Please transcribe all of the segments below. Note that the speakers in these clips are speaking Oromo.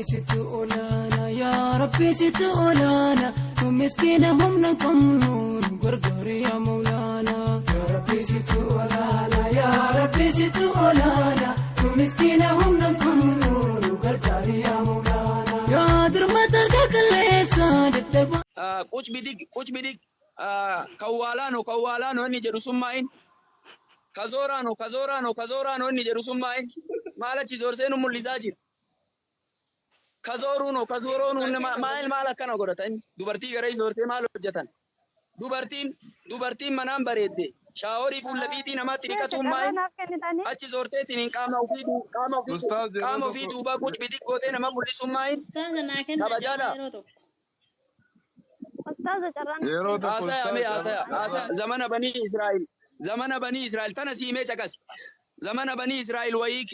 ستولانا يا ربي ستولانا ومسكينهم نكون غرغر يا مولانا يا ربي ستولانا يا ربي ستولانا ومسكينهم نكون غرغر يا مولانا يا درمتك كليسا ددبا قوش بديك كوالانو اني جرو سماين كزورانو اني جرو سماين مالا زور سينو ملزاجر كزورون مال كنا غورتان دوبرتي غري زورتي مال وجتان دوبرتين منام بريدي شاوري فول فيتي نما تريكاتو ماي اچ زورتي تين قام في دوبا كوچ بيدي كوتي نما مولي سماي استاذ انا كان تبجالا استاذ جران آسا زمن بني اسرائيل تنسيمه چكس زمن بني اسرائيل ويك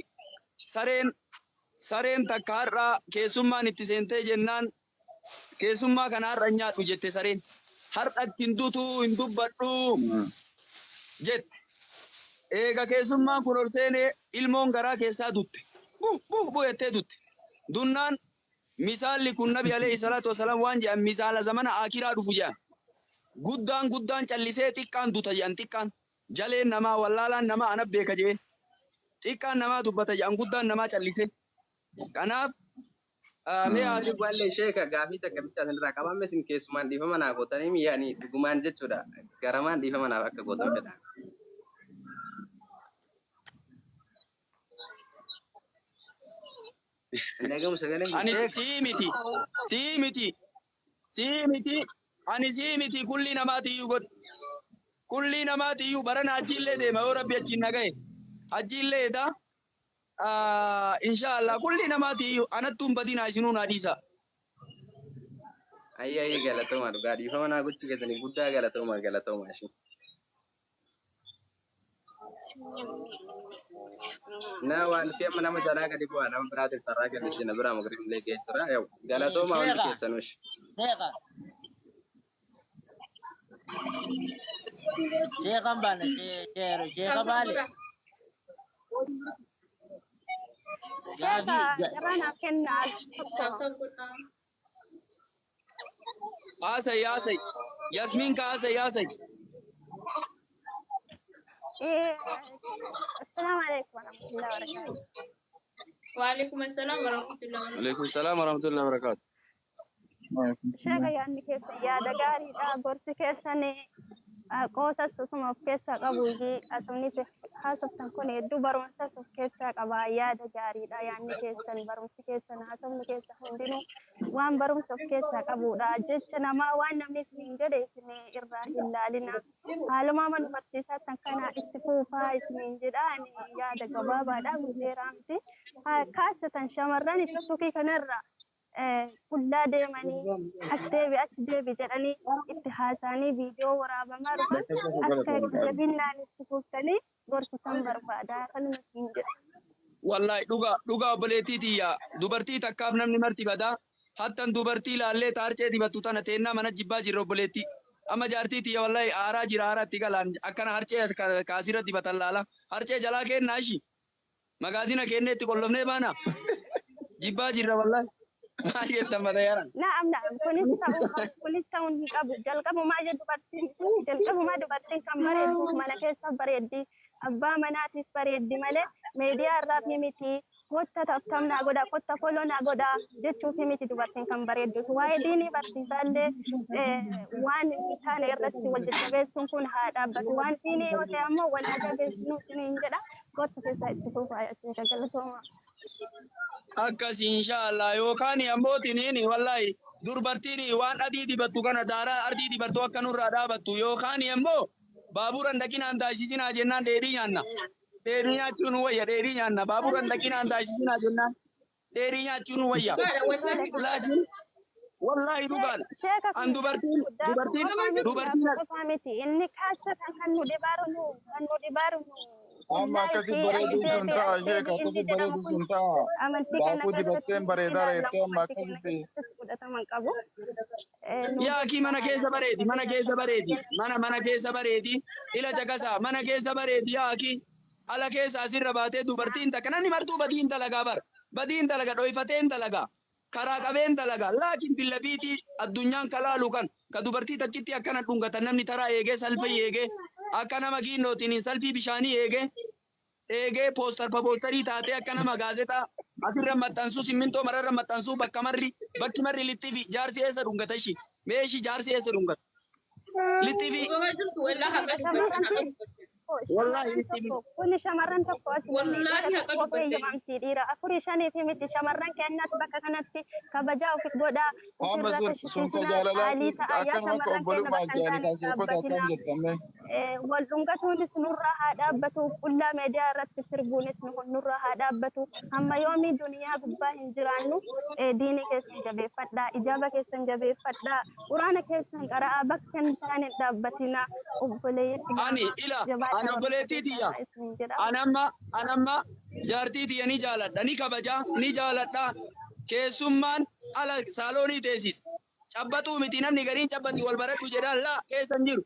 sareen takka har'a keessummaan itti seentee jennaan keessummaa kana har'a nyaadhu jette sareen har'a ittiin dutuu hin dubbadhu jette eega keessummaan kun ol seenee ilmoon garaa keessaa dutte jettee dutte dunnaan misaalli kun nabi alayhi salaatu wasalaam waan jedhan misaala zamana akiraa dhufu jedhan guddaan callisee xiqqaan duta jedhan xiqqaan jaleen namaa wallaalaan namaa ana beeka jeen xiqqaan namaa dubbata jedhan guddaan namaa callisee kanaaf mee asii wallee sheeka gaafii takka bitaa sanirraa qabame sin keessumaan dhiifama naaf gootanii miyaanii dhugumaan jechuudha garamaan dhiifama naaf akka gootan fedha. Ani sii miti kulli namaatiyyuu godhe kulli namaatiyyuu barana hajjiillee deema yoo rabbi achiin nagaye hajjiillee edaa inshallah kulli namati anattum badina isinun hadisa ayya galatoma gadi fa mana gutti gedani gudda galatoma shi na wan sai mana majara ga digo na brate taraga ni na bra magrim le gesra yau galatoma wani ke sanush sheekhan bana sheekha bale Asay Yasmin ka asay السلام عليكم ورحمة الله وبركاته. وعليكم السلام ورحمة الله وبركاته. وعليكم السلام ورحمة الله وبركاته. شيخ يعني كيس يا دقاري قرص كيسني قوسس سوسم كيسا قبوجي أسمني في حسب تكون يدو برمسة سوف كيسا قبا يا دقاري يعني كيسن برمسة كيسن حسب كيسا هندينو وان برمسة كيسا قبو دا جتنا ما وانا مسلم جدي سني إراه الله لنا حال ما من فتيسا تكنا استفوفا اسمين جداني يا دقبابا دا مزيرامتي كاسة شمراني تسوكي كنرا كلها دائماني أكتبي جراني اتحاساني فيديو ورابا مارو أكتب جبيننا نستفوفتني قرصة تنبر فادا خلنا سنجر والله دوغا بليتي تيا دوبرتي تكاب نمني مرتي بدا حتى دوبرتي لالي تارچه دي بطوطا نتينا من جبا جيرو بليتي أما جارتي تيا والله آرا جيرارا تيغالان أكنا هرچه كاسيرة دي بطلالا هرچه جلا كين ناشي مغازينا كيني تقولمني بانا جبا جيرا والله نعم كل تاون جلقب ما جلقب ما دبرتين كم بريد ما نكيس بريدي أبا مناتيس بريدي ماله ميديا الراب ميتي قطة تفتمنا قدا قطة فلونا قدا جتشو في ميتي دبرتين كم بريد واي ديني برتين بالله وان ميتان يرتي والجتبه سنكون هذا بس وان ديني وتأمو ولا جبه سنين جدا قطة تسوف عشان كجلسوما akkas inshallah yookaan ammoo tiniini wallahi durbartini waan adii dibattu kana daara ardii dibattu akka nurraa dhaabattu yookaan ammoo baaburan dhaqinaan taasisinaa jennaan dheerii nyaachuun wayya dheerii nyaanna baaburan dhaqinaan taasisinaa jennaan dheerii nyaachuun wayya laakiin wallahi dhugaadha an dubartiin inni kaasatan kan nu dhibaaru amma akkasi bareedu sun ta'a sheeka akkasi bareedu sun ta'a daakuu dibatteen bareedaa reettee amma akkasitti yaa kii mana keessa bareedi ila caqasaa mana keessa bareedi yaa kii ala keessa asirra baatee dubartiin takka namni martuu badiin dalagaa dhoyfateen dalagaa karaa qabeen dalagaa laakiin billabiitii addunyaan kalaalu kan ka dubartii takkitti akkana dhungatan namni taraa eegee salphii eegee akka nama giinnootiin salphii bishaanii eegee poostarii taatee akka nama gaazexaa asirra maxxansuu simmintoo mararra maxxansuu bakki marri litti fi jaarsi eessa dhungata ishii meeshii jaarsi eessa dhungata litti fi wallahi litti fi kun shamarran tokko Wallahi haqa dubbatte. eeyyamamtii dhiira afurii shanii fi miti shamarran keenyas bakka kanatti kabajaa ofii godhaa Amma sun ka jaalalaati akkanuma akka obbolummaa jaalitaan sheekota akkam jettame. wal dhungatuunis nurraa haa dhaabbatu qullaa meediyaa irratti sirbuunis nurraa haa dhaabbatu hamma yoomii duniyaa gubbaa hin jiraannu diinii keessan jabeeffadhaa ijaaba keessan jabeeffadhaa quraana keessan qara'aa bakka hin taane hin dhaabbatina obboleeyyetti ani obboleettii tiyya anamma jaartii tiyya ni jaaladha ni kabajaa ni jaaladha keessummaan ala saaloonii teessis cabbatuu miti namni gariin cabbati wal baradhu jedhaan laa keessan jiru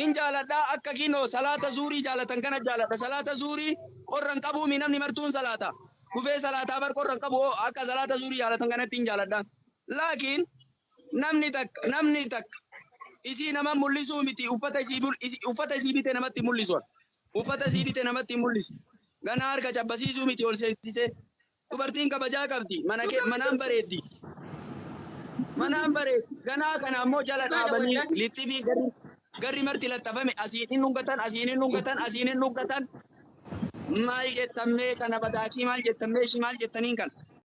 in jaaladha akka kinoo salaata zuurii jaalatan kana jaaladha salaata zuurii qorran qabuu mi namni martuun salaata kufee salaataa bar qorran qabu akka salaata zuurii jaalatan kanatti in jaaladha laakiin namni takka isii nama mul'isuu miti uffata isii bite namatti mul'isu uffata isii bite namatti mul'isu gana harka cabbasiisuu miti ol seensisee dubartiin kabajaa qabdi manaan bareeddi ganaa kana ammoo jala dhaabanii litti fi garri marti lattafame asiin hin dhungatan maal jettammee kana badaakii maal jettammee ishii maal jettaniin kan